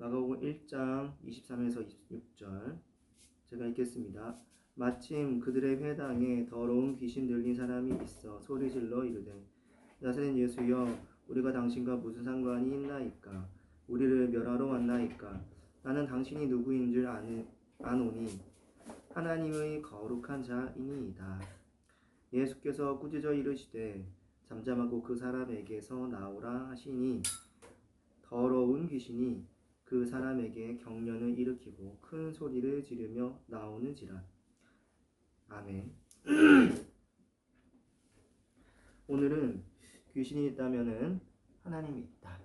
마가복음 1장 23에서 26절 제가 읽겠습니다. 마침 그들의 회당에 더러운 귀신 들린 사람이 있어 소리질러 이르되 나사렛 예수여 우리가 당신과 무슨 상관이 있나이까? 우리를 멸하러 왔나이까? 나는 당신이 누구인 줄 아노니 하나님의 거룩한 자이니이다. 예수께서 꾸짖어 이르시되 잠잠하고 그 사람에게서 나오라 하시니 더러운 귀신이 그 사람에게 경련을 일으키고 큰 소리를 지르며 나오는지라. 아멘. 오늘은 귀신이 있다면은 하나님이 있다.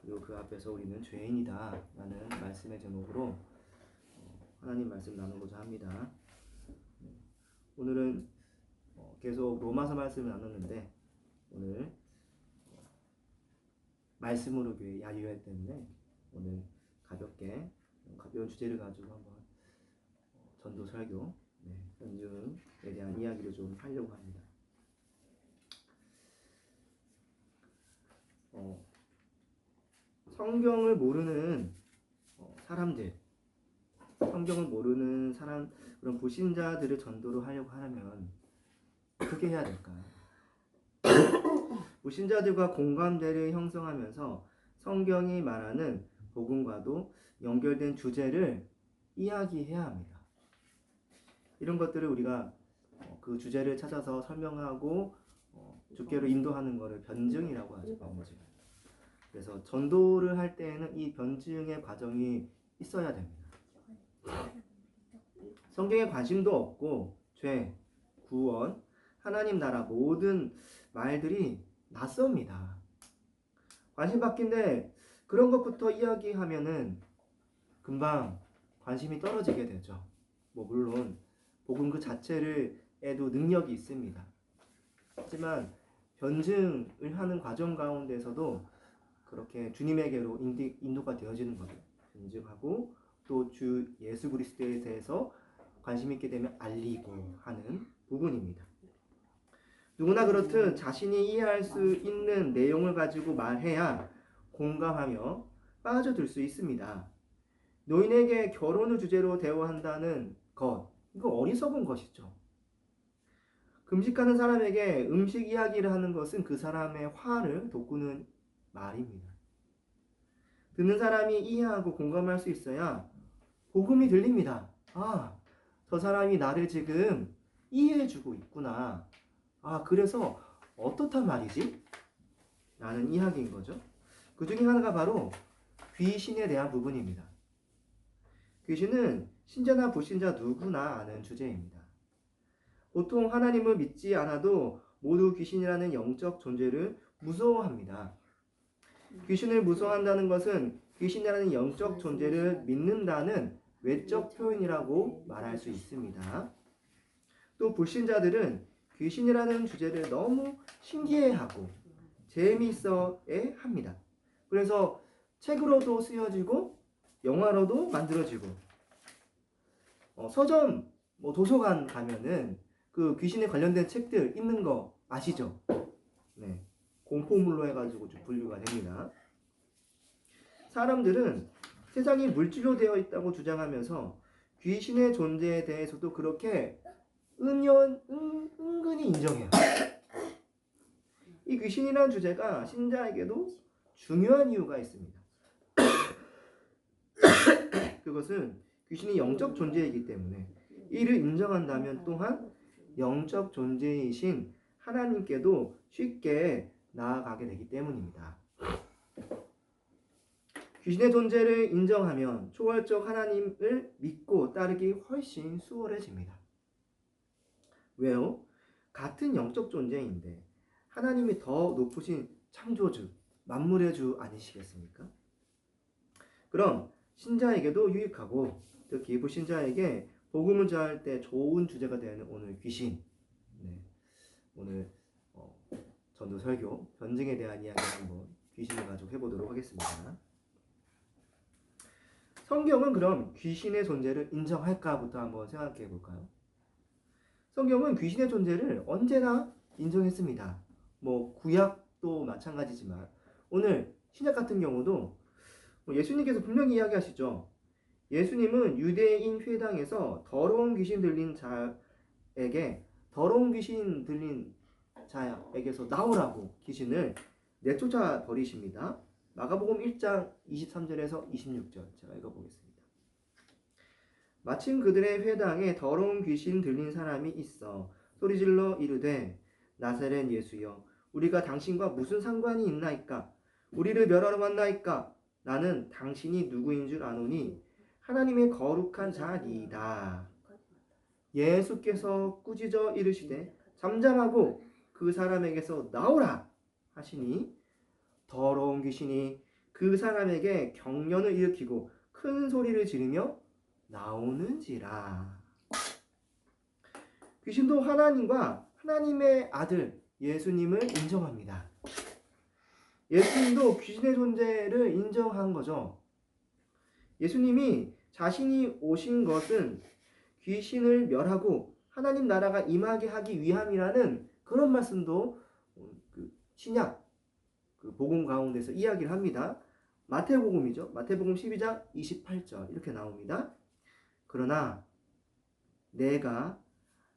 그리고 그 앞에서 우리는 죄인이다 라는 말씀의 제목으로 하나님 말씀 나누고자 합니다. 오늘은 계속 로마서 말씀을 나눴는데 오늘 말씀으로 교회 야유회 때문에 오늘 가벼운 주제를 가지고 한번 전도 설교, 변증에 대한 이야기를 좀 하려고 합니다. 성경을 모르는 성경을 모르는 사람, 그런 불신자들을 전도를 하려고 하면 어떻게 해야 될까요? 불신자들과 공감대를 형성하면서 성경이 말하는 복음과도 연결된 주제를 이야기해야 합니다. 이런 것들을 우리가 그 주제를 찾아서 설명하고 주께로 인도하는 것을 변증이라고 하죠. 변증. 그래서 전도를 할 때에는 이 변증의 과정이 있어야 됩니다. 성경에 관심도 없고 죄, 구원, 하나님 나라 모든 말들이 낯섭니다. 관심 바뀐데 그런 것부터 이야기하면은 금방 관심이 떨어지게 되죠. 물론 복음 그 자체에도 능력이 있습니다. 하지만 변증을 하는 과정 가운데서도 그렇게 주님에게로 인도가 되어지는 거죠. 변증하고 또 주 예수 그리스도에 대해서 관심 있게 되면 알리고 하는 부분입니다. 누구나 그렇듯 자신이 이해할 수 있는 내용을 가지고 말해야 공감하며 빠져들 수 있습니다. 노인에게 결혼을 주제로 대화한다는 것, 이거 어리석은 것이죠. 금식하는 사람에게 음식 이야기를 하는 것은 그 사람의 화를 돋구는 말입니다. 듣는 사람이 이해하고 공감할 수 있어야 복음이 들립니다. 아, 저 사람이 나를 지금 이해해주고 있구나. 아, 그래서 어떻단 말이지? 라는 이야기인 거죠. 그 중에 하나가 바로 귀신에 대한 부분입니다. 귀신은 신자나 불신자 누구나 아는 주제입니다. 보통 하나님을 믿지 않아도 모두 귀신이라는 영적 존재를 무서워합니다. 귀신을 무서워한다는 것은 귀신이라는 영적 존재를 믿는다는 외적 표현이라고 말할 수 있습니다. 또 불신자들은 귀신이라는 주제를 너무 신기해하고 재미있어해 합니다. 그래서 책으로도 쓰여지고 영화로도 만들어지고 서점, 도서관 가면은 그 귀신에 관련된 책들 있는 거 아시죠? 네, 공포물로 해가지고 좀 분류가 됩니다. 사람들은 세상이 물질로 되어 있다고 주장하면서 귀신의 존재에 대해서도 그렇게 은근히 인정해요. 이 귀신이라는 주제가 신자에게도 중요한 이유가 있습니다. 그것은 귀신이 영적 존재이기 때문에 이를 인정한다면 또한 영적 존재이신 하나님께도 쉽게 나아가게 되기 때문입니다. 귀신의 존재를 인정하면 초월적 하나님을 믿고 따르기 훨씬 수월해집니다. 왜요? 같은 영적 존재인데 하나님이 더 높으신 창조주, 만물의 주 아니시겠습니까? 그럼 신자에게도 유익하고 특히 불신자에게 복음을 전할 때 좋은 주제가 되는 오늘 귀신, 오늘 전도 설교, 변증에 대한 이야기 한번 귀신을 가지고 해보도록 하겠습니다. 성경은 그럼 귀신의 존재를 인정할까부터 한번 생각해 볼까요? 성경은 귀신의 존재를 언제나 인정했습니다. 구약도 마찬가지지만 오늘 신약 같은 경우도 예수님께서 분명히 이야기하시죠. 예수님은 유대인 회당에서 더러운 귀신 들린 자에게서 나오라고 귀신을 내쫓아 버리십니다. 마가복음 1장 23절에서 26절 제가 읽어보겠습니다. 마침 그들의 회당에 더러운 귀신 들린 사람이 있어 소리질러 이르되 나사렛 예수여 우리가 당신과 무슨 상관이 있나이까? 우리를 멸하러 왔나이까? 나는 당신이 누구인 줄 아노니 하나님의 거룩한 자니이다. 예수께서 꾸짖어 이르시되 잠잠하고 그 사람에게서 나오라 하시니 더러운 귀신이 그 사람에게 경련을 일으키고 큰 소리를 지르며 나오는지라. 귀신도 하나님과 하나님의 아들 예수님을 인정합니다. 예수님도 귀신의 존재를 인정한 거죠. 예수님이 자신이 오신 것은 귀신을 멸하고 하나님 나라가 임하게 하기 위함이라는 그런 말씀도 신약 복음 가운데서 이야기를 합니다. 마태복음이죠. 마태복음 12장 28절 이렇게 나옵니다. 그러나 내가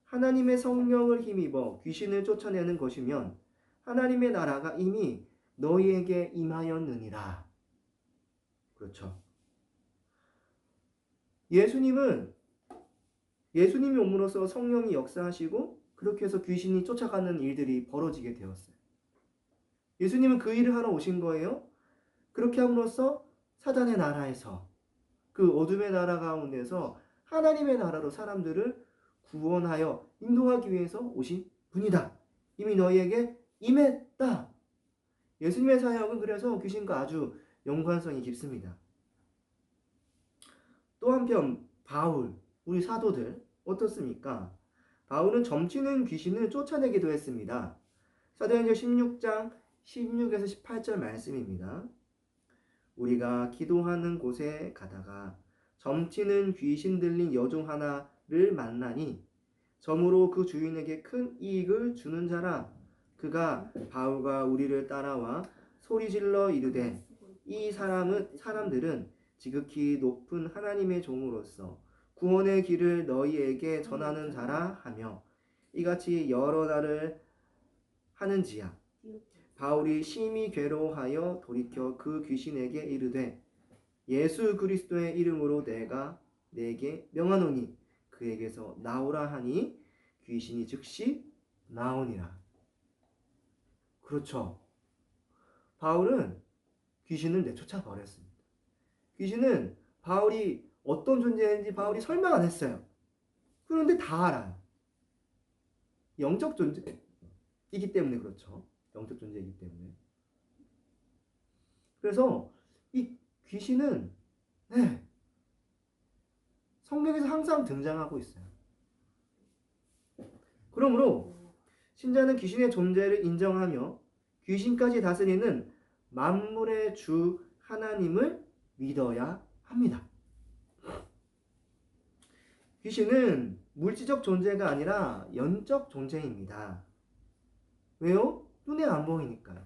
하나님의 성령을 힘입어 귀신을 쫓아내는 것이면 하나님의 나라가 이미 너희에게 임하였느니라. 그렇죠. 예수님이 옴으로써 성령이 역사하시고 그렇게 해서 귀신이 쫓아가는 일들이 벌어지게 되었어요. 예수님은 그 일을 하러 오신 거예요. 그렇게 함으로써 사단의 나라에서 그 어둠의 나라 가운데서 하나님의 나라로 사람들을 구원하여 인도하기 위해서 오신 분이다. 이미 너희에게 임했다. 예수님의 사역은 그래서 귀신과 아주 연관성이 깊습니다. 또 한편 바울, 우리 사도들 어떻습니까? 바울은 점치는 귀신을 쫓아내기도 했습니다. 사도행전 16장 16에서 18절 말씀입니다. 우리가 기도하는 곳에 가다가 점치는 귀신 들린 여종 하나를 만나니 점으로 그 주인에게 큰 이익을 주는 자라. 그가 바울과 우리를 따라와 소리질러 이르되 이 사람들은 지극히 높은 하나님의 종으로서 구원의 길을 너희에게 전하는 자라 하며 이같이 여러 날을 하는지야. 바울이 심히 괴로워하여 돌이켜 그 귀신에게 이르되 예수 그리스도의 이름으로 내가 내게 명하노니 그에게서 나오라 하니 귀신이 즉시 나오니라. 그렇죠. 바울은 귀신을 내쫓아 버렸습니다. 귀신은 바울이 어떤 존재인지 바울이 설명 안 했어요. 그런데 다 알아요. 영적 존재이기 때문에 그렇죠. 영적 존재이기 때문에. 그래서 이 귀신은 성경에서 항상 등장하고 있어요. 그러므로 신자는 귀신의 존재를 인정하며 귀신까지 다스리는 만물의 주 하나님을 믿어야 합니다. 귀신은 물질적 존재가 아니라 영적 존재입니다. 왜요? 눈에 안 보이니까요.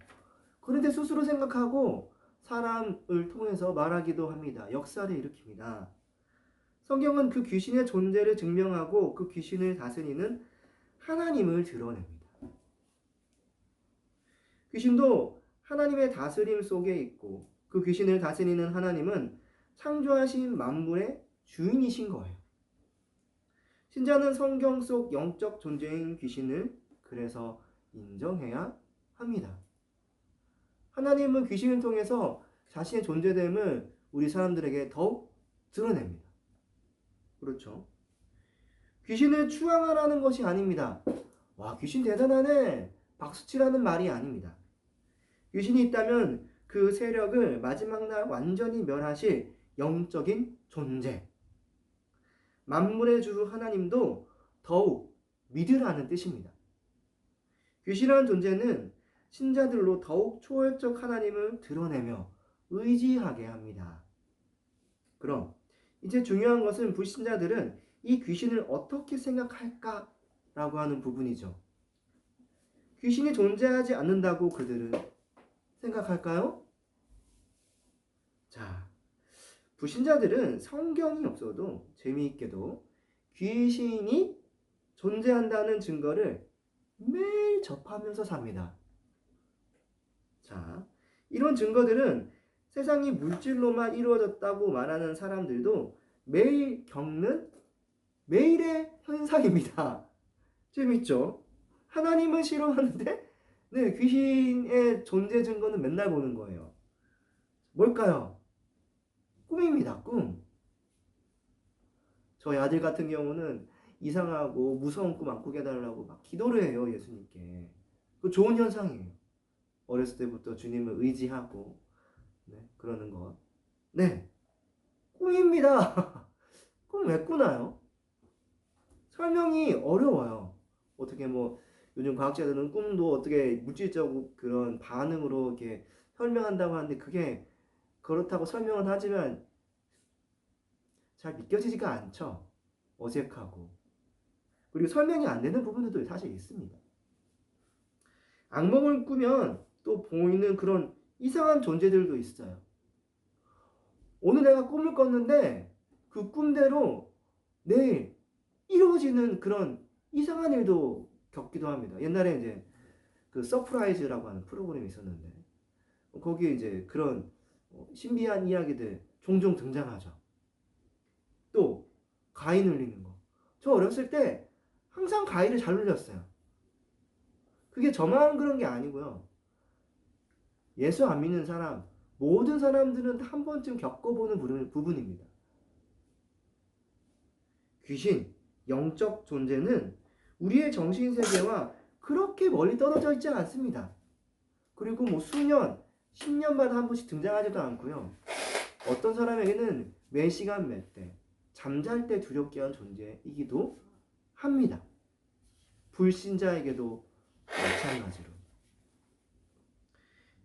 그런데 스스로 생각하고 사람을 통해서 말하기도 합니다. 역사를 일으킵니다. 성경은 그 귀신의 존재를 증명하고 그 귀신을 다스리는 하나님을 드러냅니다. 귀신도 하나님의 다스림 속에 있고 그 귀신을 다스리는 하나님은 창조하신 만물의 주인이신 거예요. 신자는 성경 속 영적 존재인 귀신을 그래서 인정해야 합니다. 하나님은 귀신을 통해서 자신의 존재됨을 우리 사람들에게 더욱 드러냅니다. 그렇죠? 귀신을 추앙하라는 것이 아닙니다. 와, 귀신 대단하네. 박수치라는 말이 아닙니다. 귀신이 있다면 그 세력을 마지막 날 완전히 멸하실 영적인 존재. 만물의 주 하나님도 더욱 믿으라는 뜻입니다. 귀신이라는 존재는 신자들로 더욱 초월적 하나님을 드러내며 의지하게 합니다. 그럼 이제 중요한 것은 불신자들은 이 귀신을 어떻게 생각할까라고 하는 부분이죠. 귀신이 존재하지 않는다고 그들은 생각할까요? 자, 불신자들은 성경이 없어도 재미있게도 귀신이 존재한다는 증거를 매일 접하면서 삽니다. 자, 이런 증거들은 세상이 물질로만 이루어졌다고 말하는 사람들도 매일 겪는 매일의 현상입니다. 재밌죠? 하나님은 싫어하는데 네, 귀신의 존재 증거는 맨날 보는 거예요. 뭘까요? 꿈입니다. 꿈. 저희 아들 같은 경우는 이상하고 무서운 꿈 안 꾸게 해달라고 막 기도를 해요. 예수님께. 그 좋은 현상이에요. 어렸을 때부터 주님을 의지하고 네, 그러는 것. 네, 꿈입니다. 꿈 왜 꾸나요? 설명이 어려워요. 어떻게 뭐 요즘 과학자들은 꿈도 어떻게 물질적 그런 반응으로 이렇게 설명한다고 하는데 그게 그렇다고 설명은 하지만 잘 믿겨지지가 않죠. 어색하고. 그리고 설명이 안 되는 부분들도 사실 있습니다. 악몽을 꾸면 또 보이는 그런 이상한 존재들도 있어요. 오늘 내가 꿈을 꿨는데 그 꿈대로 내일 이루어지는 그런 이상한 일도 겪기도 합니다. 옛날에 이제 그 서프라이즈라고 하는 프로그램이 있었는데 거기에 이제 그런 신비한 이야기들 종종 등장하죠. 또 가위 눌리는 거. 저 어렸을 때 항상 가위를 잘 눌렸어요. 그게 저만 그런 게 아니고요. 예수 안 믿는 사람, 모든 사람들은 한 번쯤 겪어보는 부분입니다. 귀신, 영적 존재는 우리의 정신세계와 그렇게 멀리 떨어져 있지 않습니다. 그리고 뭐 수년, 10년마다 한 번씩 등장하지도 않고요. 어떤 사람에게는 매 시간 몇 때, 잠잘 때 두렵게 한 존재이기도 합니다. 불신자에게도 마찬가지로.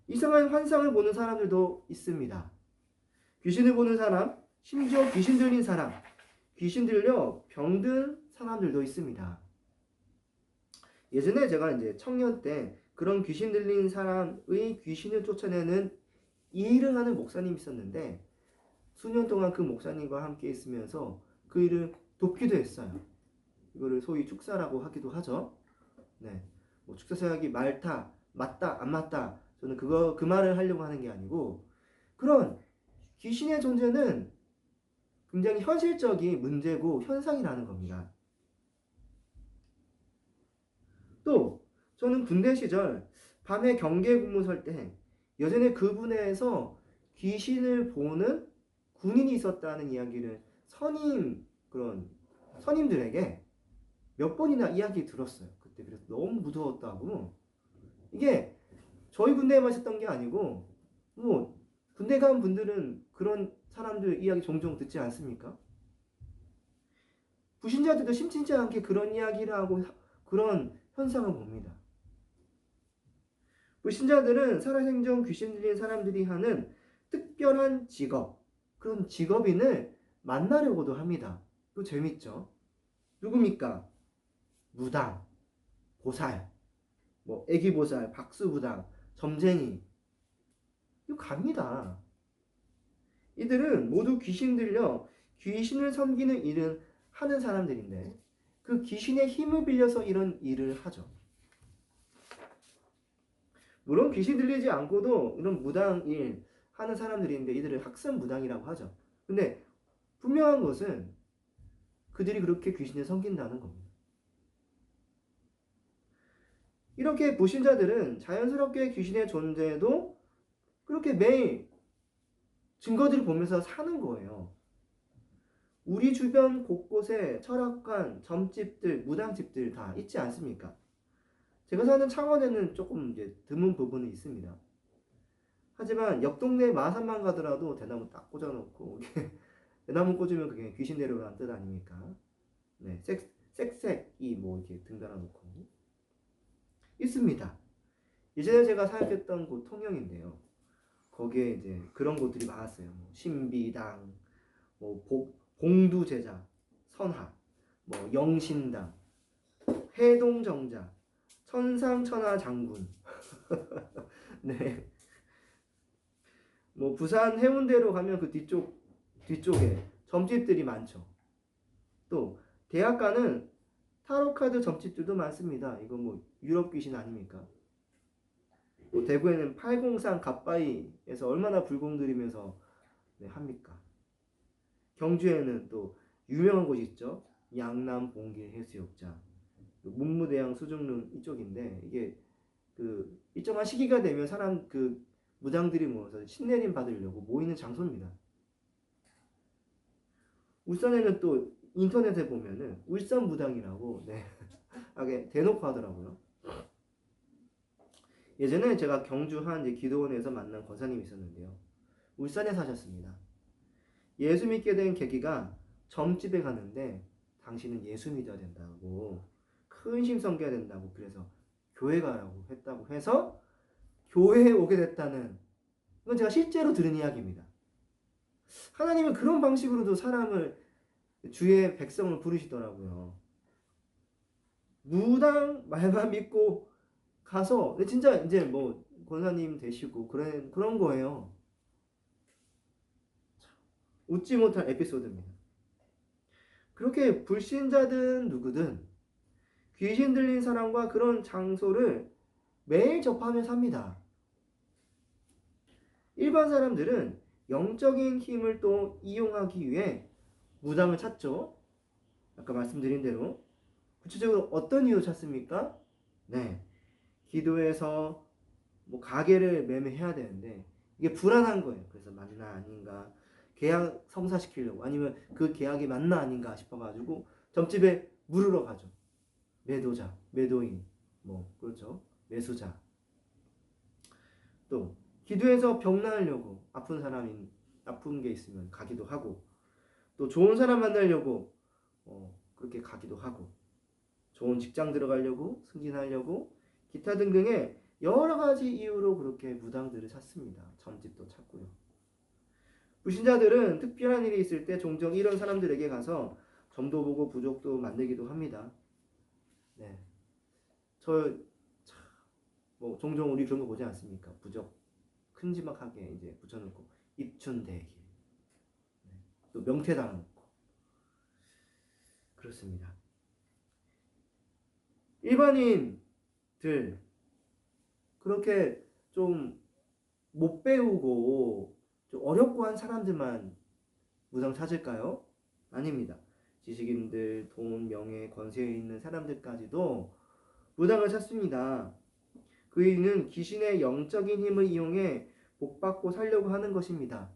이상한 환상을 보는 사람들도 있습니다. 귀신을 보는 사람, 심지어 귀신 들린 사람, 귀신 들려 병든 사람들도 있습니다. 예전에 제가 이제 청년 때 그런 귀신 들린 사람의 귀신을 쫓아내는 이 일을 하는 목사님이 있었는데 수년 동안 그 목사님과 함께 있으면서 그 일을 돕기도 했어요. 이거를 소위 축사라고 하기도 하죠. 네, 뭐 축사 사역이 맞다, 안 맞다. 저는 그 말을 하려고 하는 게 아니고 그런 귀신의 존재는 굉장히 현실적인 문제고 현상이라는 겁니다. 또 저는 군대 시절 밤에 경계 근무 설 때 예전에 그 부대에서 귀신을 보는 군인이 있었다는 이야기를 선임들에게 몇 번이나 이야기 들었어요. 그때 그래서 너무 무서웠다고. 이게 저희 군대에만 있었던 게 아니고 뭐 군대 간 분들은 그런 사람들 이야기 종종 듣지 않습니까? 불신자들도 심심치 않게 그런 이야기를 하고 그런 현상을 봅니다. 불신자들은 살아생전 귀신 들린 사람들이 하는 특별한 직업, 그런 직업인을 만나려고도 합니다. 또 재밌죠? 누굽니까? 무당, 보살, 뭐 애기보살, 박수무당, 점쟁이. 이거 갑니다. 이들은 모두 귀신 들려 귀신을 섬기는 일을 하는 사람들인데 그 귀신의 힘을 빌려서 이런 일을 하죠. 물론 귀신 들리지 않고도 이런 무당 일 하는 사람들인데 이들을 학생무당이라고 하죠. 근데 분명한 것은 그들이 그렇게 귀신을 섬긴다는 겁니다. 이렇게 불신자들은 자연스럽게 귀신의 존재도 그렇게 매일 증거들을 보면서 사는 거예요. 우리 주변 곳곳에 철학관, 점집들, 무당집들 다 있지 않습니까? 제가 사는 창원에는 조금 이제 드문 부분이 있습니다. 하지만 옆 동네 마산만 가더라도 대나무 딱 꽂아놓고 대나무 꽂으면 그게 귀신 데려가는 뜻 아닙니까? 네, 색색이 뭐 이렇게 등 달아놓고 있습니다. 예전에 제가 사역했던 곳 통영인데요. 거기에 이제 그런 곳들이 많았어요. 뭐 신비당, 뭐 봉두제자, 선하, 뭐 영신당, 해동정자, 천상천하 장군. 네. 뭐 부산 해운대로 가면 그 뒤쪽 뒤쪽에 점집들이 많죠. 또 대학 가는 타로카드 점집들도 많습니다. 이거 뭐 유럽 귀신 아닙니까? 또 대구에는 803 갓바위에서 얼마나 불공 들이면서 네, 합니까? 경주에는 또 유명한 곳이 있죠. 양남 봉길 해수욕장, 문무대양 수중릉 이쪽인데 이게 그 일정한 시기가 되면 사람 그 무당들이 모여서 신내림 받으려고 모이는 장소입니다. 울산에는 또 인터넷에 보면은 울산 무당이라고 네, 하게 대놓고 하더라고요. 예전에 제가 경주 한 이제 기도원에서 만난 권사님이 있었는데요. 울산에 사셨습니다. 예수 믿게 된 계기가 점집에 갔는데 당신은 예수 믿어야 된다고 큰 힘 섬겨야 된다고 그래서 교회 가라고 했다고 해서 교회에 오게 됐다는 이건 제가 실제로 들은 이야기입니다. 하나님은 그런 방식으로도 사람을 주의 백성을 부르시더라고요. 무당 말만 믿고 가서 진짜 이제 뭐 권사님 되시고 그런 거예요. 웃지 못할 에피소드입니다. 그렇게 불신자든 누구든 귀신 들린 사람과 그런 장소를 매일 접하며 삽니다. 일반 사람들은 영적인 힘을 또 이용하기 위해 무당을 찾죠. 아까 말씀드린 대로. 구체적으로 어떤 이유로 찾습니까? 네, 기도해서 뭐 가게를 매매해야 되는데 이게 불안한 거예요. 그래서 맞나 아닌가 계약 성사시키려고 아니면 그 계약이 맞나 아닌가 싶어가지고 점집에 물으러 가죠. 매도자, 매도인, 뭐 그렇죠. 매수자. 또 기도해서 병 나으려고 아픈 게 있으면 가기도 하고 또 좋은 사람 만나려고 그렇게 가기도 하고 좋은 직장 들어가려고 승진하려고 기타 등등의 여러 가지 이유로 그렇게 무당들을 찾습니다. 점집도 찾고요. 불신자들은 특별한 일이 있을 때 종종 이런 사람들에게 가서 점도 보고 부족도 만들기도 합니다. 네, 뭐 종종 우리 그런 거 보지 않습니까? 부적 큼지막하게 이제 붙여놓고 입춘대길, 네, 또 명태 달아놓고 그렇습니다. 일반인들 그렇게 좀 못 배우고 좀 어렵고 한 사람들만 무당 찾을까요? 아닙니다. 지식인들, 돈, 명예, 권세에 있는 사람들까지도 무당을 찾습니다. 그 이유는 귀신의 영적인 힘을 이용해 복받고 살려고 하는 것입니다.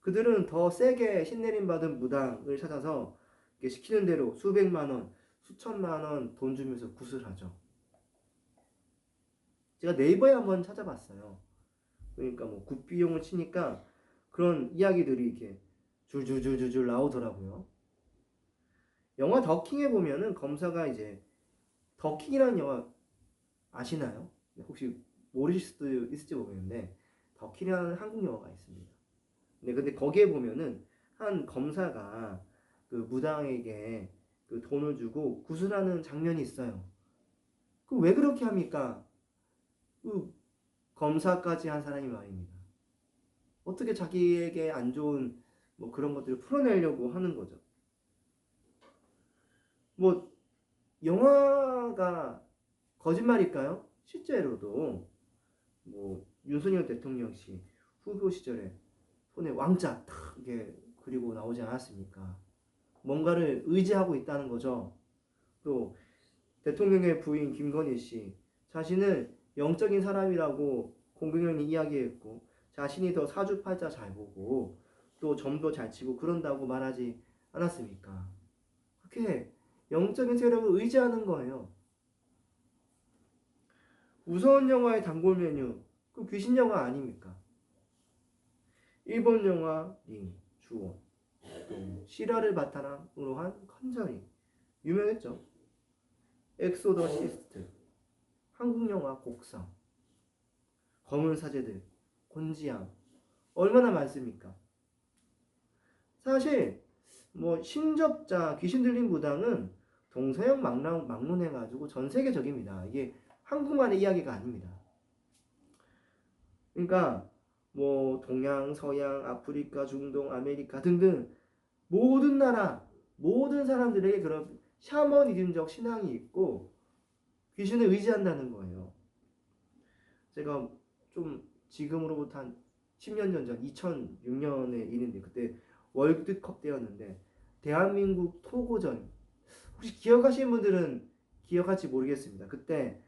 그들은 더 세게 신내림 받은 무당을 찾아서 시키는 대로 수백만 원, 수천만 원 돈 주면서 구슬하죠. 제가 네이버에 한번 찾아봤어요. 그러니까 뭐 굿비용을 치니까 그런 이야기들이 이렇게 줄줄줄줄 나오더라고요. 영화 더킹에 보면은 검사가 이제 더킹이라는 영화 아시나요? 혹시 모르실 수도 있을지 모르겠는데 더킹이라는 한국 영화가 있습니다. 근데 거기에 보면은 한 검사가 그 무당에게 그 돈을 주고 구술하는 장면이 있어요. 그 왜 그렇게 합니까? 그 검사까지 한 사람이 말입니다. 어떻게 자기에게 안 좋은 뭐 그런 것들을 풀어내려고 하는 거죠. 뭐 영화가 거짓말일까요? 실제로도 뭐 윤석열 대통령 씨 후보 시절에 손에 왕자 탁 이게 그리고 나오지 않았습니까? 뭔가를 의지하고 있다는 거죠. 또 대통령의 부인 김건희 씨 자신을 영적인 사람이라고 공공연히 이야기했고 자신이 더 사주팔자 잘 보고 또 점도 잘 치고 그런다고 말하지 않았습니까? 그렇게 영적인 세력을 의지하는 거예요. 무서운 영화의 단골 메뉴 그 귀신 영화 아닙니까? 일본 영화 링, 주원, 또 실화를 바탕으로 한 컨저링 유명했죠. 엑소더시스트, 한국 영화 곡성, 검은 사제들, 곤지암 얼마나 많습니까? 사실 뭐 신접자 귀신 들린 무당은 동서양 막론해가지고 전 세계적입니다. 이게 한국만의 이야기가 아닙니다. 그러니까 뭐 동양, 서양, 아프리카, 중동, 아메리카 등등 모든 나라, 모든 사람들에게 그런 샤머니즘적 신앙이 있고 귀신을 의지한다는 거예요. 제가 좀 지금으로부터 한 10년 전, 2006년의 일인데 그때 월드컵 때였는데 대한민국 토고전 혹시 기억하시는 분들은 기억할지 모르겠습니다. 그때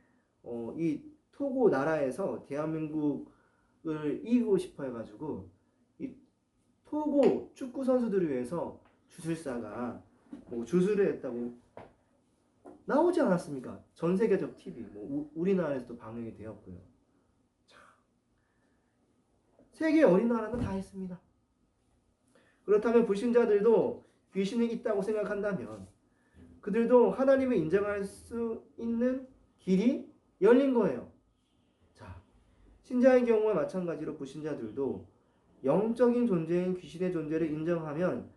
이 토고 나라에서 대한민국을 이기고 싶어 해가지고 이 토고 축구 선수들을 위해서 주술사가 뭐 주술을 했다고 나오지 않았습니까? 전 세계적 TV, 뭐 우리나라에서도 방영이 되었고요. 자, 세계 어린 나라는 다 했습니다. 그렇다면 불신자들도 귀신이 있다고 생각한다면 그들도 하나님을 인정할 수 있는 길이 열린 거예요. 자, 신자의 경우와 마찬가지로 불신자들도 영적인 존재인 귀신의 존재를 인정하면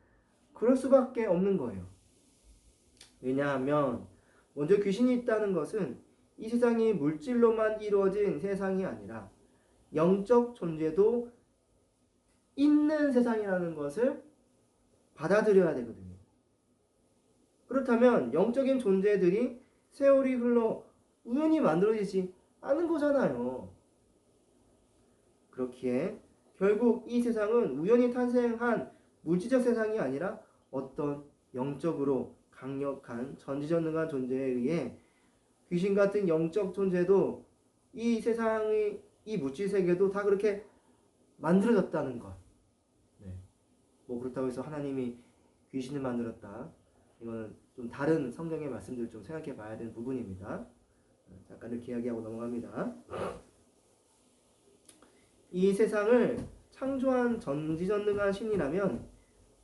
그럴 수밖에 없는 거예요. 왜냐하면 먼저 귀신이 있다는 것은 이 세상이 물질로만 이루어진 세상이 아니라 영적 존재도 있는 세상이라는 것을 받아들여야 되거든요. 그렇다면 영적인 존재들이 세월이 흘러 우연히 만들어지지 않은 거잖아요. 그렇기에 결국 이 세상은 우연히 탄생한 물질적 세상이 아니라 어떤 영적으로 강력한 전지전능한 존재에 의해 귀신 같은 영적 존재도 이 세상의 이 물질 세계도 다 그렇게 만들어졌다는 것. 네. 뭐 그렇다고 해서 하나님이 귀신을 만들었다. 이거는 좀 다른 성경의 말씀들을 좀 생각해 봐야 되는 부분입니다. 잠깐 이렇게 이야기하고 넘어갑니다. 이 세상을 창조한 전지전능한 신이라면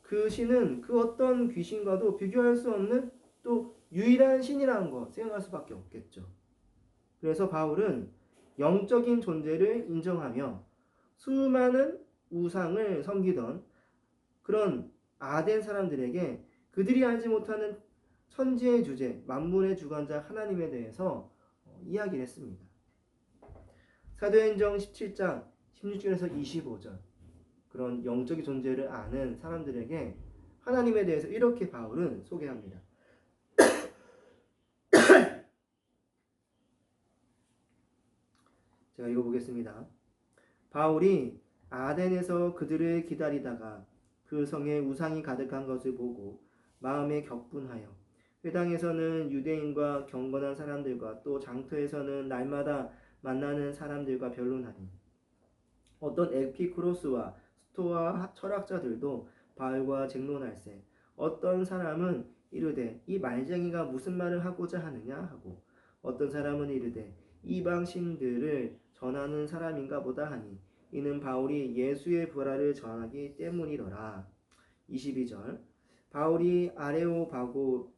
그 신은 그 어떤 귀신과도 비교할 수 없는 또 유일한 신이라는 거 생각할 수밖에 없겠죠. 그래서 바울은 영적인 존재를 인정하며 수많은 우상을 섬기던 그런 아덴 사람들에게 그들이 알지 못하는 천지의 주제, 만물의 주관자 하나님에 대해서 이야기를 했습니다. 사도행전 17장 16절에서 25절 그런 영적인 존재를 아는 사람들에게 하나님에 대해서 이렇게 바울은 소개합니다. 제가 읽어보겠습니다. 바울이 아덴에서 그들을 기다리다가 그 성에 우상이 가득한 것을 보고 마음에 격분하여 회당에서는 유대인과 경건한 사람들과 또 장터에서는 날마다 만나는 사람들과 변론하니 어떤 에피쿠로스와 스토아 철학자들도 바울과 쟁론할세 어떤 사람은 이르되 이 말쟁이가 무슨 말을 하고자 하느냐 하고 어떤 사람은 이르되 이방 신들을 전하는 사람인가 보다 하니 이는 바울이 예수의 부활을 전하기 때문이더라. 22절 바울이 아레오바고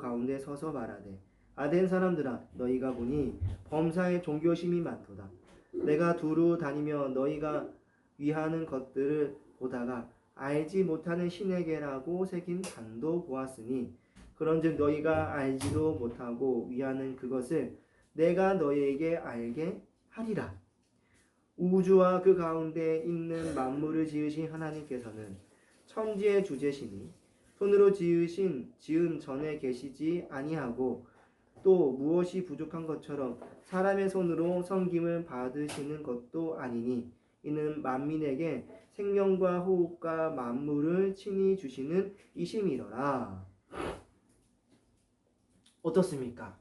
가운데 서서 말하되 아덴 사람들아 너희가 보니 범사에 종교심이 많도다. 내가 두루 다니며 너희가 위하는 것들을 보다가 알지 못하는 신에게라고 새긴 단도 보았으니 그런즉 너희가 알지도 못하고 위하는 그것을 내가 너희에게 알게 하리라. 우주와 그 가운데 있는 만물을 지으신 하나님께서는 천지의 주제시니 손으로 지은 전에 계시지 아니하고 또 무엇이 부족한 것처럼 사람의 손으로 섬김을 받으시는 것도 아니니 이는 만민에게 생명과 호흡과 만물을 친히 주시는 이심이더라. 어떻습니까?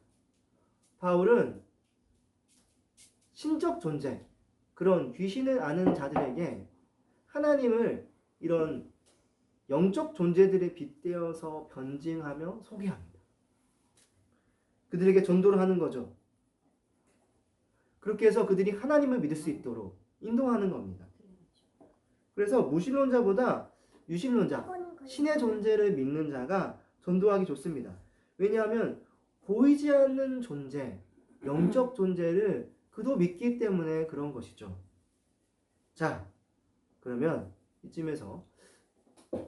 바울은 신적 존재, 그런 귀신을 아는 자들에게 하나님을 이런 영적 존재들에 빗대어서 변증하며 소개합니다. 그들에게 전도를 하는 거죠. 그렇게 해서 그들이 하나님을 믿을 수 있도록 인도하는 겁니다. 그래서 무신론자보다 유신론자, 신의 존재를 믿는 자가 전도하기 좋습니다. 왜냐하면 보이지 않는 존재, 영적 존재를 그도 믿기 때문에 그런 것이죠. 자, 그러면 이쯤에서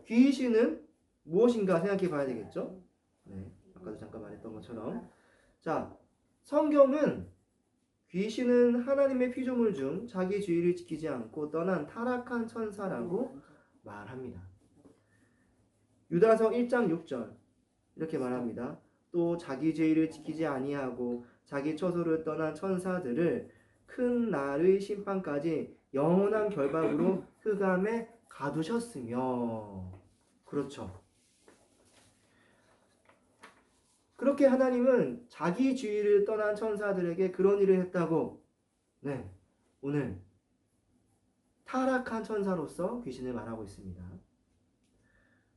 귀신은 무엇인가 생각해 봐야 되겠죠? 네, 아까도 잠깐 말했던 것처럼. 자, 성경은 귀신은 하나님의 피조물 중 자기 주의를 지키지 않고 떠난 타락한 천사라고 말합니다. 유다서 1장 6절 이렇게 말합니다. 또 자기 죄를 지키지 아니하고 자기 처소를 떠난 천사들을 큰 날의 심판까지 영원한 결박으로 흑암에 가두셨으며. 그렇죠. 그렇게 하나님은 자기 주의를 떠난 천사들에게 그런 일을 했다고 네, 오늘 타락한 천사로서 귀신을 말하고 있습니다.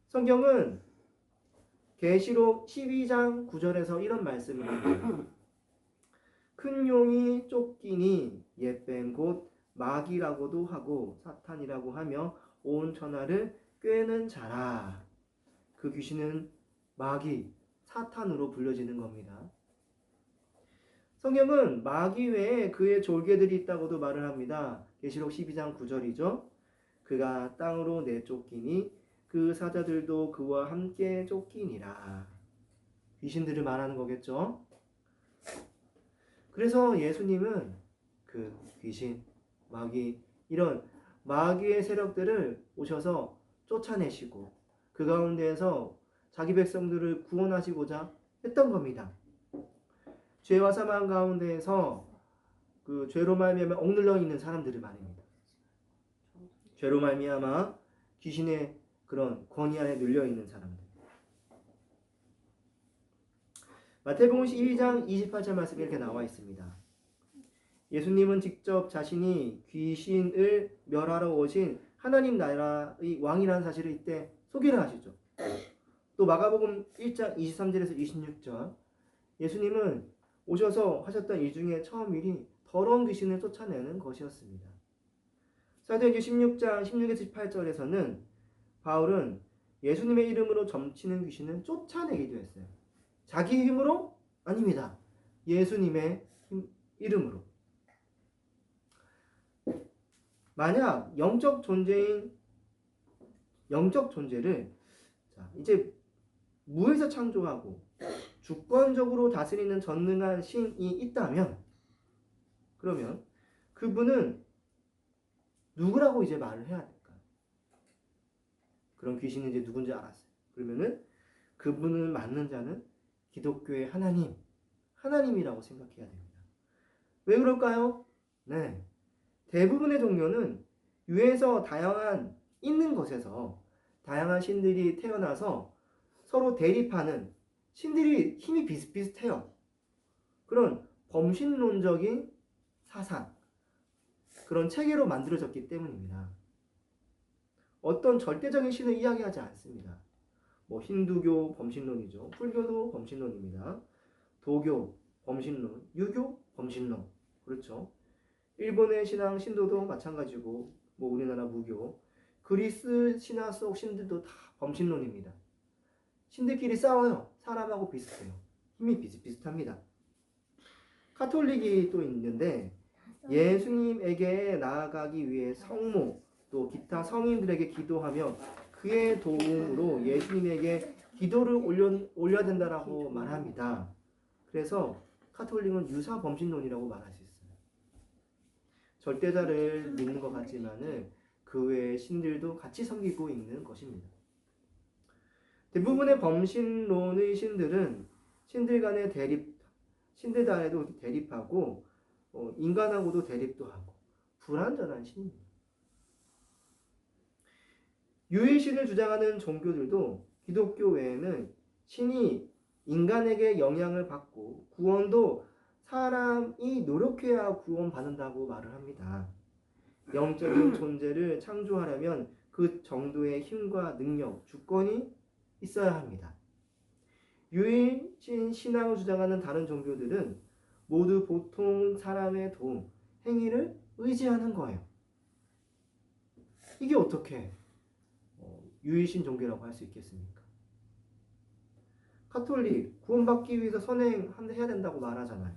성경은 계시록 12장 9절에서 이런 말씀을 합니다. 큰 용이 쫓기니 옛뱀 곧 마귀라고도 하고 사탄이라고 하며 온 천하를 꿰는 자라. 그 귀신은 마귀, 사탄으로 불려지는 겁니다. 성경은 마귀 외에 그의 졸개들이 있다고도 말을 합니다. 계시록 12장 9절이죠. 그가 땅으로 내쫓기니 그 사자들도 그와 함께 쫓기니라. 귀신들을 말하는 거겠죠. 그래서 예수님은 그 귀신, 마귀, 이런 마귀의 세력들을 오셔서 쫓아내시고 그 가운데에서 자기 백성들을 구원하시고자 했던 겁니다. 죄와 사망 가운데에서 그 죄로 말미암아 억눌려 있는 사람들을 말입니다. 죄로 말미암아 귀신의 그런 권위 안에 눌려 있는 사람들. 마태복음 12장 28절 말씀이 이렇게 나와 있습니다. 예수님은 직접 자신이 귀신을 멸하러 오신 하나님 나라의 왕이라는 사실을 이때 소개를 하시죠. 또 마가복음 1장 23절에서 26절 예수님은 오셔서 하셨던 일 중에 처음 일이 더러운 귀신을 쫓아내는 것이었습니다. 사도행전 16장 16에서 18절에서는 바울은 예수님의 이름으로 점치는 귀신을 쫓아내기도 했어요. 자기 힘으로? 아닙니다. 예수님의 이름으로. 만약 영적 존재를 이제 무에서 창조하고 주권적으로 다스리는 전능한 신이 있다면 그러면 그분은 누구라고 이제 말을 해야 될까요? 그런 귀신이 이제 누군지 알았어요. 그러면은 그분을 맞는 자는 기독교의 하나님이라고 생각해야 됩니다. 왜 그럴까요? 네, 대부분의 종교는 유에서 있는 것에서 다양한 신들이 태어나서 서로 대립하는 신들이 힘이 비슷비슷해요. 그런 범신론적인 사상, 그런 체계로 만들어졌기 때문입니다. 어떤 절대적인 신을 이야기하지 않습니다. 힌두교 범신론이죠. 불교도 범신론입니다. 도교 범신론, 유교 범신론. 그렇죠. 일본의 신앙 신도도 마찬가지고 우리나라 무교, 그리스 신화 속 신들도 다 범신론입니다. 신들끼리 싸워요. 사람하고 비슷해요. 힘이 비슷비슷합니다. 카톨릭이 또 있는데 예수님에게 나아가기 위해 성모 또 기타 성인들에게 기도하며 그의 도움으로 예수님에게 기도를 올려야 된다라고 말합니다. 그래서 카톨릭은 유사 범신론이라고 말할 수 있어요. 절대자를 믿는 것 같지만은 그 외의 신들도 같이 섬기고 있는 것입니다. 대부분의 범신론의 신들은 신들 간의 신들 간에도 대립하고 인간하고도 대립도 하고 불완전한 신입니다. 유일신을 주장하는 종교들도 기독교 외에는 신이 인간에게 영향을 받고 구원도 사람이 노력해야 구원받는다고 말을 합니다. 영적인 존재를 창조하려면 그 정도의 힘과 능력, 주권이 있어야 합니다. 유일신 신앙을 주장하는 다른 종교들은 모두 보통 사람의 도움, 행위를 의지하는 거예요. 이게 어떻게 유일신 종교라고 할 수 있겠습니까? 카톨릭, 구원받기 위해서 선행해야 된다고 말하잖아요.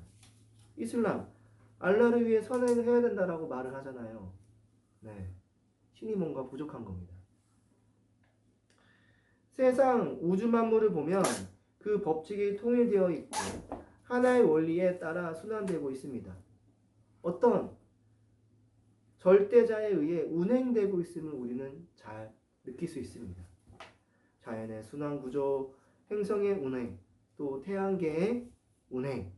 이슬람, 알라를 위해 선행을 해야 된다고 말을 하잖아요. 네, 신이 뭔가 부족한 겁니다. 세상 우주 만물을 보면 그 법칙이 통일되어 있고 하나의 원리에 따라 순환되고 있습니다. 어떤 절대자에 의해 운행되고 있음을 우리는 잘 느낄 수 있습니다. 자연의 순환 구조, 행성의 운행, 또 태양계의 운행,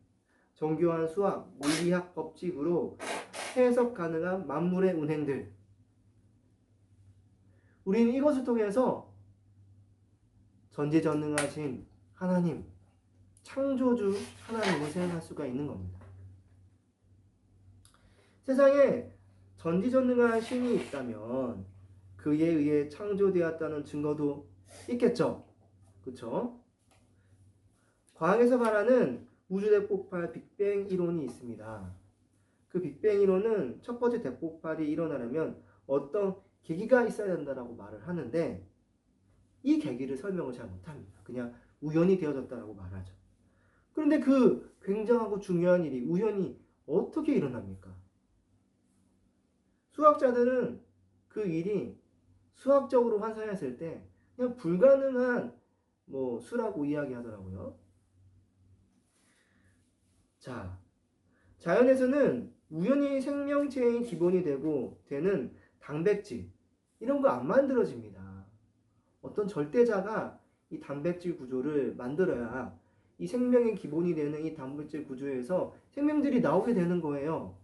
정교한 수학, 물리학 법칙으로 해석 가능한 만물의 운행들. 우리는 이것을 통해서 전지전능하신 하나님, 창조주 하나님을 생각할 수가 있는 겁니다. 세상에 전지전능한 신이 있다면 그에 의해 창조되었다는 증거도 있겠죠. 그렇죠? 과학에서 말하는 우주 대폭발 빅뱅 이론이 있습니다. 그 빅뱅 이론은 첫 번째 대폭발이 일어나려면 어떤 계기가 있어야 된다라고 말을 하는데 이 계기를 설명을 잘 못합니다. 그냥 우연히 되어졌다라고 말하죠. 그런데 그 굉장하고 중요한 일이 우연히 어떻게 일어납니까? 수학자들은 그 일이 수학적으로 환산했을 때 그냥 불가능한 수라고 이야기하더라고요. 자, 자연에서는 우연히 생명체의 기본이 되는 단백질 이런 거 안 만들어집니다. 어떤 절대자가 이 단백질 구조를 만들어야 이 생명의 기본이 되는 이 단백질 구조에서 생명들이 나오게 되는 거예요.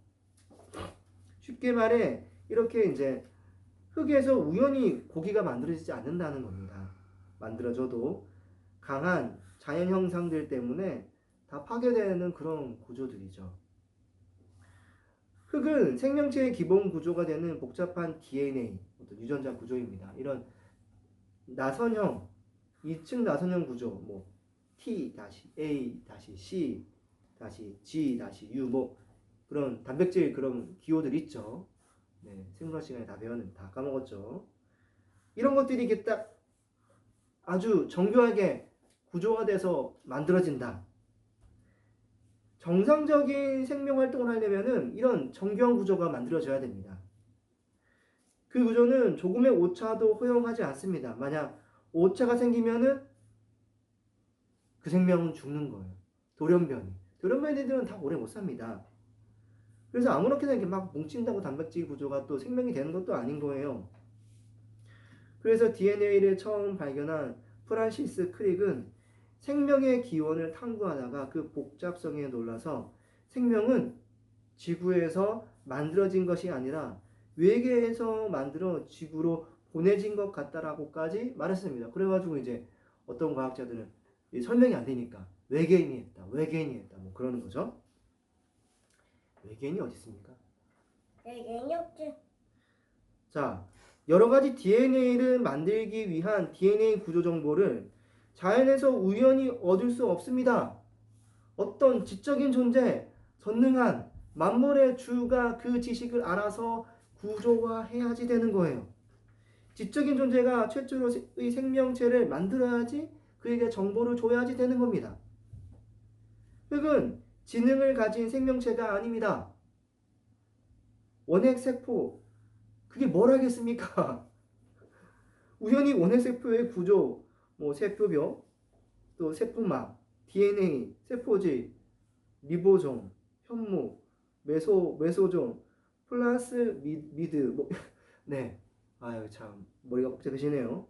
쉽게 말해 이렇게 이제 흙에서 우연히 고기가 만들어지지 않는다는 겁니다. 만들어져도 강한 자연 형상들 때문에 다 파괴되는 그런 구조들이죠. 흙은 생명체의 기본 구조가 되는 복잡한 DNA, 어떤 유전자 구조입니다. 이런 나선형, 2층 나선형 구조, T-A-C-G-U 그런 단백질 그런 기호들 있죠. 네, 생물학 시간에 다 배웠는데 다 까먹었죠. 이런 것들이 이게 딱 아주 정교하게 구조가 돼서 만들어진다. 정상적인 생명 활동을 하려면은 이런 정교한 구조가 만들어져야 됩니다. 그 구조는 조금의 오차도 허용하지 않습니다. 만약 오차가 생기면은 그 생명은 죽는 거예요. 돌연변이들은 다 오래 못 삽니다. 그래서 아무렇게나 이렇게 막 뭉친다고 단백질 구조가 또 생명이 되는 것도 아닌 거예요. 그래서 DNA를 처음 발견한 프란시스 크릭은 생명의 기원을 탐구하다가 그 복잡성에 놀라서 생명은 지구에서 만들어진 것이 아니라 외계에서 만들어 지구로 보내진 것 같다라고까지 말했습니다. 그래가지고 이제 어떤 과학자들은 설명이 안 되니까 외계인이 했다 그러는 거죠. 외계인이 어디 있습니까? 외계인이 없지. 자, 여러 가지 DNA를 만들기 위한 DNA 구조 정보를 자연에서 우연히 얻을 수 없습니다. 어떤 지적인 존재, 전능한 만물의 주가 그 지식을 알아서 구조화해야지 되는 거예요. 지적인 존재가 최초의 생명체를 만들어야지 그에게 정보를 줘야지 되는 겁니다. 흙은 지능을 가진 생명체가 아닙니다. 원핵세포, 그게 뭘 하겠습니까? 우연히 원핵세포의 구조, 세포벽, 또 세포막, DNA, 세포질, 리보솜, 현무, 메소솜, 플라스미드, 네. 아유, 참, 머리가 복잡해지네요.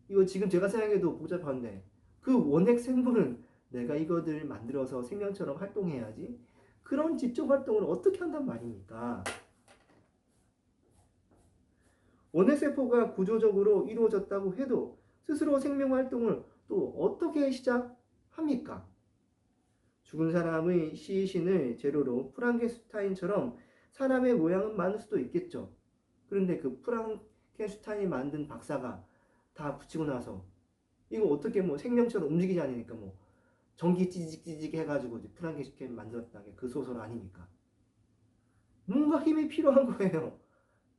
이거 지금 제가 생각해도 복잡한데, 그 원핵 생물은 내가 이거들 만들어서 생명처럼 활동해야지. 그런 집중 활동을 어떻게 한단 말입니까? 원핵세포가 구조적으로 이루어졌다고 해도 스스로 생명활동을 또 어떻게 시작합니까? 죽은 사람의 시신을 재료로 프랑켄슈타인처럼 사람의 모양은 만들 수도 있겠죠. 그런데 그 프랑켄슈타인이 만든 박사가 다 붙이고 나서 이거 어떻게 생명처럼 움직이지 않으니까 전기 찌직찌직 해가지고 프랑켄슈타인 만들었다는 게 그 소설 아닙니까? 뭔가 힘이 필요한 거예요.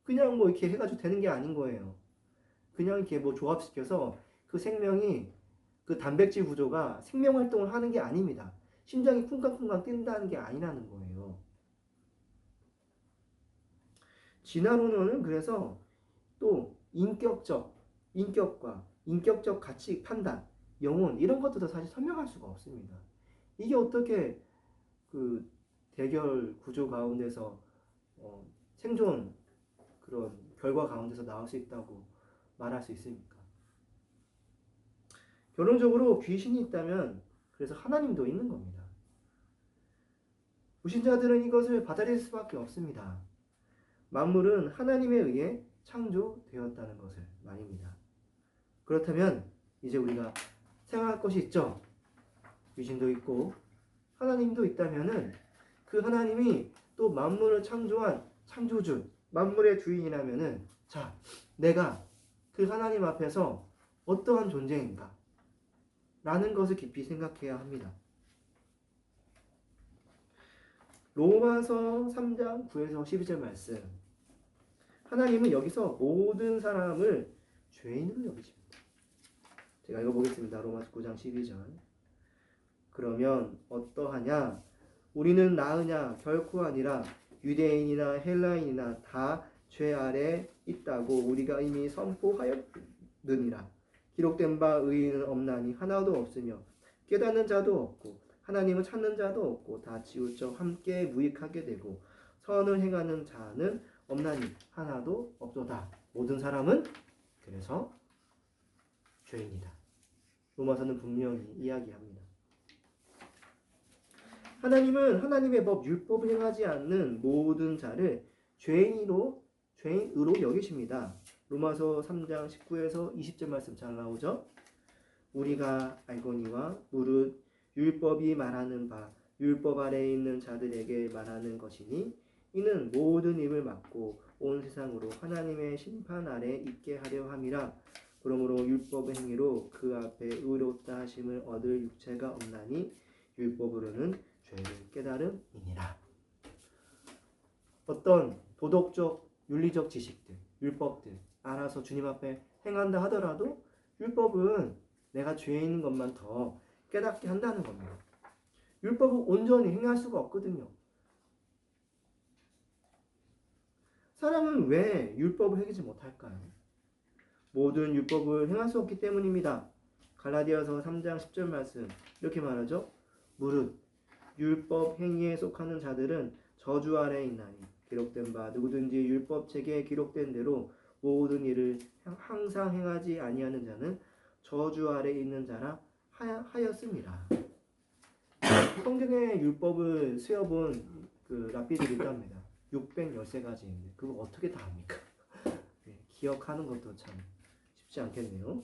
그냥 이렇게 해가지고 되는 게 아닌 거예요. 그냥 이렇게 조합시켜서 그 생명이 그 단백질 구조가 생명 활동을 하는 게 아닙니다. 심장이 쿵쾅쿵쾅 뛴다는 게 아니라는 거예요. 진화론은 그래서 또 인격과 인격적 가치 판단, 영혼 이런 것들도 사실 설명할 수가 없습니다. 이게 어떻게 그 대결 구조 가운데서 생존 그런 결과 가운데서 나올 수 있다고 말할 수 있습니까? 결론적으로 귀신이 있다면 그래서 하나님도 있는 겁니다. 불신자들은 이것을 받아들일 수밖에 없습니다. 만물은 하나님에 의해 창조되었다는 것을 말입니다. 그렇다면 이제 우리가 생각할 것이 있죠. 귀신도 있고 하나님도 있다면은 그 하나님이 또 만물을 창조한 창조주, 만물의 주인이라면은 자, 내가 그 하나님 앞에서 어떠한 존재인가? 라는 것을 깊이 생각해야 합니다. 로마서 3장 9에서 12절 말씀. 하나님은 여기서 모든 사람을 죄인으로 여기십니다. 제가 읽어보겠습니다. 로마서 9장 12절. 그러면 어떠하냐? 우리는 나으냐? 결코 아니라 유대인이나 헬라인이나 다 죄 아래 있다고 우리가 이미 선포하였느니라. 기록된 바 의인은 없나니 하나도 없으며 깨닫는 자도 없고 하나님을 찾는 자도 없고 다 치우쳐 함께 무익하게 되고 선을 행하는 자는 없나니 하나도 없도다. 모든 사람은 그래서 죄인이다. 로마서는 분명히 이야기합니다. 하나님은 하나님의 법, 율법을 행하지 않는 모든 자를 죄인으로 여기십니다. 로마서 3장 19에서 20절 말씀 잘 나오죠? 우리가 알거니와 무릇 율법이 말하는 바 율법 아래에 있는 자들에게 말하는 것이니 이는 모든 입을 막고 온 세상으로 하나님의 심판 아래 있게 하려 함이라. 그러므로 율법의 행위로 그 앞에 의롭다 하심을 얻을 육체가 없나니 율법으로는 죄를 깨달음이니라. 어떤 도덕적 윤리적 지식들, 율법들 알아서 주님 앞에 행한다 하더라도 율법은 내가 죄 있는 것만 더 깨닫게 한다는 겁니다. 율법을 온전히 행할 수가 없거든요. 사람은 왜 율법을 행하지 못할까요? 모든 율법을 행할 수 없기 때문입니다. 갈라디아서 3장 10절 말씀 이렇게 말하죠. 무릇 율법 행위에 속하는 자들은 저주 아래에 있나니 기록된 바 누구든지 율법 책에 기록된 대로 모든 일을 항상 행하지 아니하는 자는 저주 아래에 있는 자라 하였습니다. 성경의 율법을 세어본 그 랍비들이 있답니다. 613가지인데 그거 어떻게 다 합니까? 기억하는 것도 참 쉽지 않겠네요.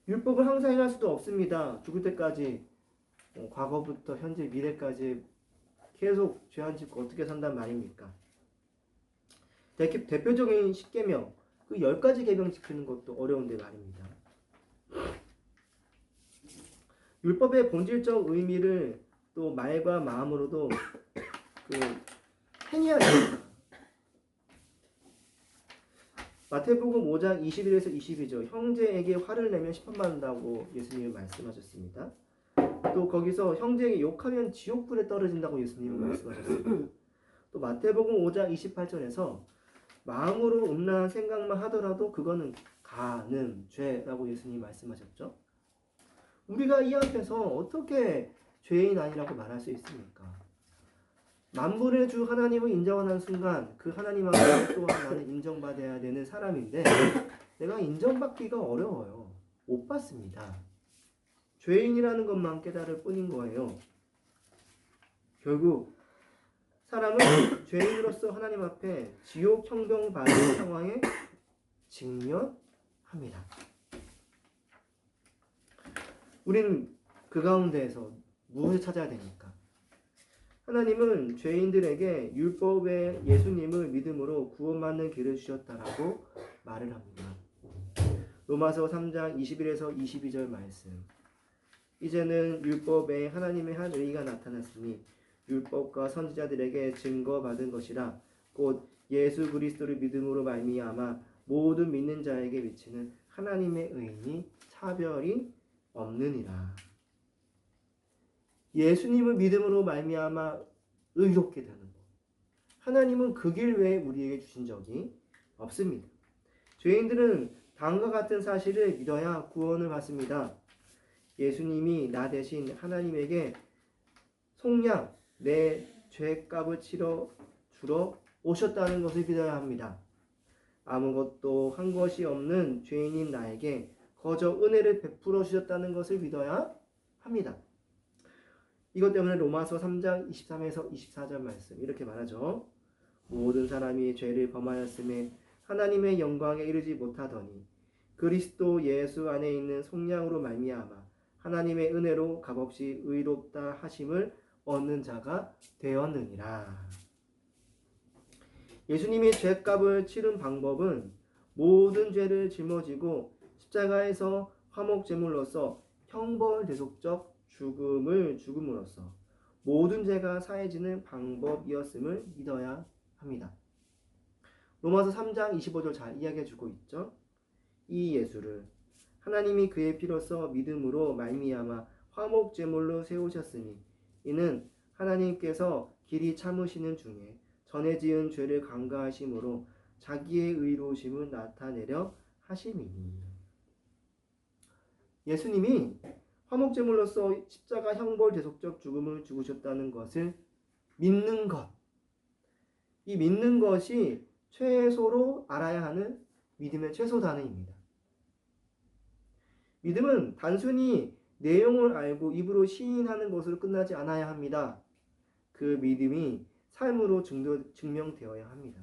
율법을 항상 행할 수도 없습니다. 죽을 때까지 과거부터 현재 미래까지 계속 죄 안 짓고 어떻게 산단 말입니까? 대표적인 10계명 그 10가지 계명 지키는 것도 어려운데 말입니다. 율법의 본질적 의미를 또 말과 마음으로도 행해야 됩니다. 마태복음 5장 21에서 22절 형제에게 화를 내면 심판받는다고 예수님이 말씀하셨습니다. 또 거기서 형제에게 욕하면 지옥불에 떨어진다고 예수님은 말씀하셨습니다. 또 마태복음 5장 28절에서 마음으로 음란한 생각만 하더라도 그거는 가는 죄라고 예수님이 말씀하셨죠. 우리가 이 앞에서 어떻게 죄인 아니라고 말할 수 있습니까? 만물의 주 하나님을 인정하는 순간 그 하나님 앞에 또한 나는 인정받아야 되는 사람인데 내가 인정받기가 어려워요. 못 받습니다. 죄인이라는 것만 깨달을 뿐인 거예요. 결국 사람은 죄인으로서 하나님 앞에 지옥 형벌 받는 상황에 직면합니다. 우리는 그 가운데에서 무엇을 찾아야 됩니까? 하나님은 죄인들에게 율법의 예수님을 믿음으로 구원받는 길을 주셨다라고 말을 합니다. 로마서 3장 21에서 22절 말씀. 이제는 율법에 하나님의 한 의가 나타났으니 율법과 선지자들에게 증거받은 것이라 곧 예수 그리스도를 믿음으로 말미암아 모든 믿는 자에게 미치는 하나님의 의인이 차별이 없느니라. 예수님을 믿음으로 말미암아 의롭게 되는 것. 하나님은 그 길 외에 우리에게 주신 적이 없습니다. 죄인들은 다음과 같은 사실을 믿어야 구원을 받습니다. 예수님이 나 대신 하나님에게 속량 내 죄값을 치러 주러 오셨다는 것을 믿어야 합니다. 아무것도 한 것이 없는 죄인인 나에게 거저 은혜를 베풀어 주셨다는 것을 믿어야 합니다. 이것 때문에 로마서 3장 23에서 24절 말씀 이렇게 말하죠. 모든 사람이 죄를 범하였음에 하나님의 영광에 이르지 못하더니 그리스도 예수 안에 있는 속량으로 말미암아 하나님의 은혜로 값없이 의롭다 하심을 얻는 자가 되었느니라. 예수님이 죄값을 치른 방법은 모든 죄를 짊어지고 십자가에서 화목제물로서 형벌대속적 죽음을 죽음으로써 모든 죄가 사해지는 방법이었음을 믿어야 합니다. 로마서 3장 25절 잘 이야기해주고 있죠. 이 예수를 하나님이 그의 피로써 믿음으로 말미암아 화목제물로 세우셨으니 이는 하나님께서 길이 참으시는 중에 전에 지은 죄를 간과하심으로 자기의 의로우심을 나타내려 하심이니. 예수님이 화목제물로서 십자가 형벌 대속적 죽음을 죽으셨다는 것을 믿는 것, 이 믿는 것이 최소로 알아야 하는 믿음의 최소 단위입니다. 믿음은 단순히 내용을 알고 입으로 시인하는 것으로 끝나지 않아야 합니다. 그 믿음이 삶으로 증명되어야 합니다.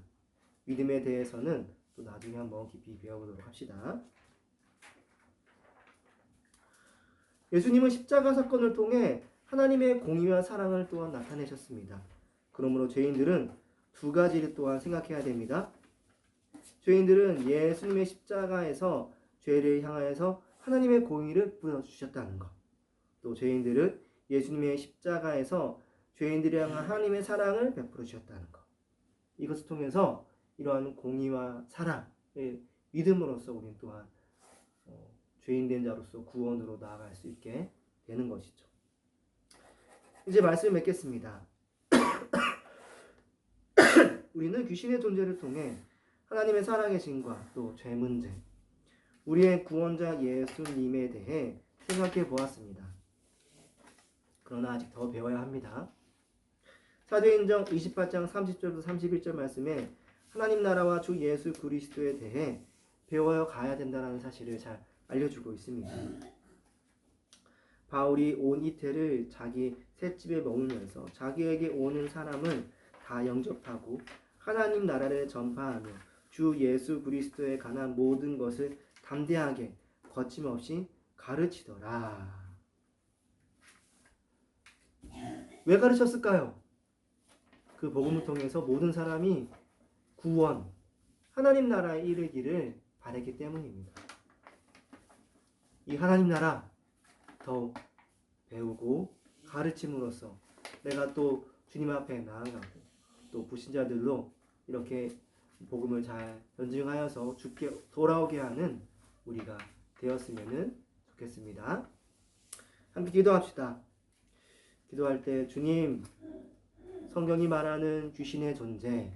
믿음에 대해서는 또 나중에 한번 깊이 배워보도록 합시다. 예수님은 십자가 사건을 통해 하나님의 공의와 사랑을 또한 나타내셨습니다. 그러므로 죄인들은 두 가지를 또한 생각해야 됩니다. 죄인들은 예수님의 십자가에서 죄를 향하여서 하나님의 공의를 보여주셨다는 것. 또 죄인들은 예수님의 십자가에서 죄인들을 향한 하나님의 사랑을 베풀어 주셨다는 것. 이것을 통해서 이러한 공의와 사랑을 믿음으로써 우리는 또한 죄인된 자로서 구원으로 나아갈 수 있게 되는 것이죠. 이제 말씀을 맺겠습니다. 우리는 귀신의 존재를 통해 하나님의 살아계심과 또 죄 문제, 우리의 구원자 예수님에 대해 생각해 보았습니다. 그러나 아직 더 배워야 합니다. 사도행전 28장 30절부터 31절 말씀에 하나님 나라와 주 예수 그리스도에 대해 배워야 가야 된다는 사실을 잘 알려주고 있습니다. 바울이 온 이태를 자기 셋집에 머물면서 자기에게 오는 사람을 다 영접하고 하나님 나라를 전파하며 주 예수 그리스도에 관한 모든 것을 담대하게 거침없이 가르치더라. 왜 가르쳤을까요? 그 복음을 통해서 모든 사람이 구원, 하나님 나라에 이르기를 바랐기 때문입니다. 이 하나님 나라 더 배우고 가르침으로써 내가 또 주님 앞에 나아가고 또 불신자들로 이렇게 복음을 잘 전증하여서 주께 돌아오게 하는 우리가 되었으면 좋겠습니다. 함께 기도합시다. 기도할 때 주님, 성경이 말하는 귀신의 존재,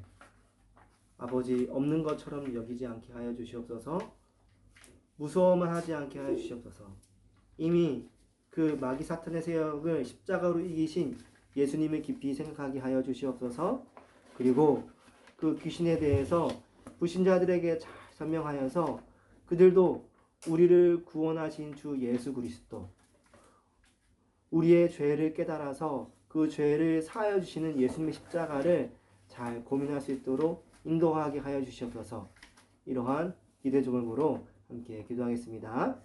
아버지 없는 것처럼 여기지 않게 하여 주시옵소서. 무서워만 하지 않게 하여 주시옵소서. 이미 그 마귀 사탄의 세력을 십자가로 이기신 예수님을 깊이 생각하게 하여 주시옵소서. 그리고 그 귀신에 대해서 불신자들에게 잘 설명하여서 그들도 우리를 구원하신 주 예수 그리스도, 우리의 죄를 깨달아서 그 죄를 사하여 주시는 예수님의 십자가를 잘 고민할 수 있도록 인도하게 하여 주시옵소서. 이러한 기대 조각으로 함께 기도하겠습니다.